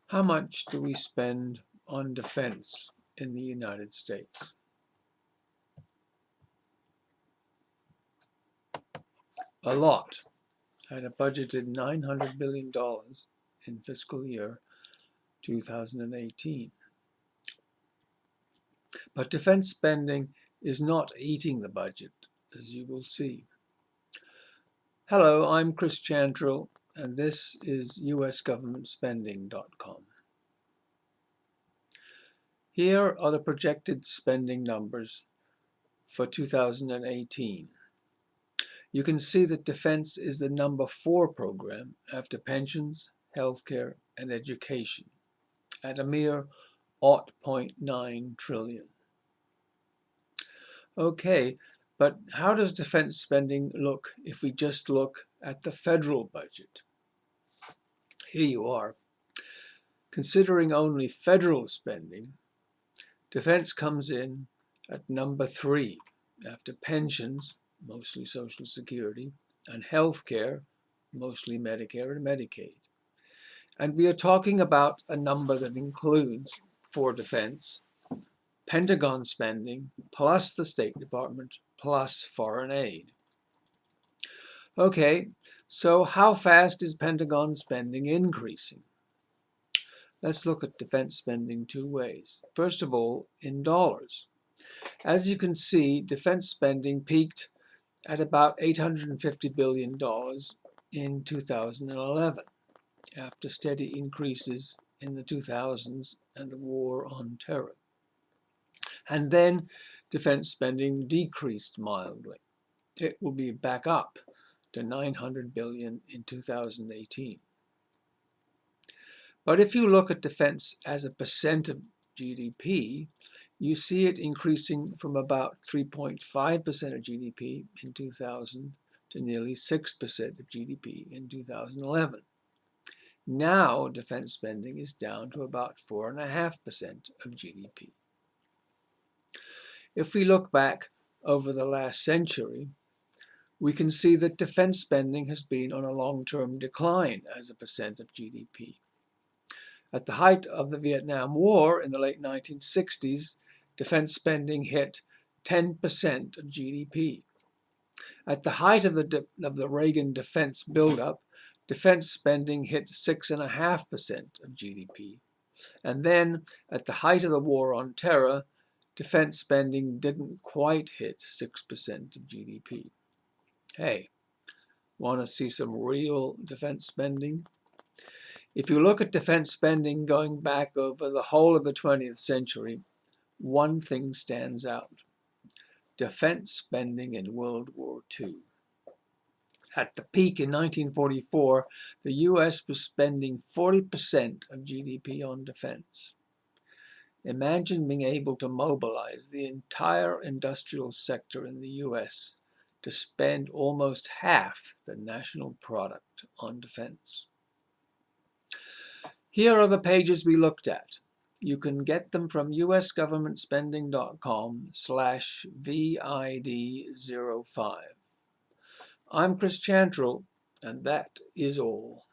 How much do we spend on defense in the United States? A lot. Had a budgeted $900 billion in fiscal year 2018. But defense spending is not eating the budget, as you will see. Hello, I'm Chris Chantrill, and this is usgovernmentspending.com. Here are the projected spending numbers for 2018. You can see that defense is the number 4 program after pensions, healthcare, and education at a mere 0.9 trillion. Okay, but how does defense spending look if we just look at the federal budget? Here you are. Considering only federal spending, defense comes in at number 3 after pensions, mostly Social Security, and healthcare, mostly Medicare and Medicaid. And we are talking about a number that includes, for defense, Pentagon spending plus the State Department plus foreign aid. Okay, so how fast is Pentagon spending increasing? Let's look at defense spending 2 ways. First of all, in dollars. As you can see, defense spending peaked at about $850 billion in 2011, after steady increases in the 2000s and the war on terror. And then defense spending decreased mildly. It will be back up to $900 billion in 2018. But if you look at defense as a percent of GDP, you see it increasing from about 3.5% of GDP in 2000 to nearly 6% of GDP in 2011. Now defense spending is down to about 4.5% of GDP. If we look back over the last century, we can see that defense spending has been on a long-term decline as a percent of GDP. At the height of the Vietnam War in the late 1960s, defense spending hit 10% of GDP. At the height of the Reagan defense buildup, defense spending hit 6.5% of GDP. And then, at the height of the war on terror, defense spending didn't quite hit 6% of GDP. Hey, want to see some real defense spending? If you look at defense spending going back over the whole of the 20th century, one thing stands out. Defense spending in World War II. At the peak in 1944, the US was spending 40% of GDP on defense. Imagine being able to mobilize the entire industrial sector in the US to spend almost half the national product on defense. Here are the pages we looked at. You can get them from usgovernmentspending.com/VID05. I'm Chris Chantrill, and that is all.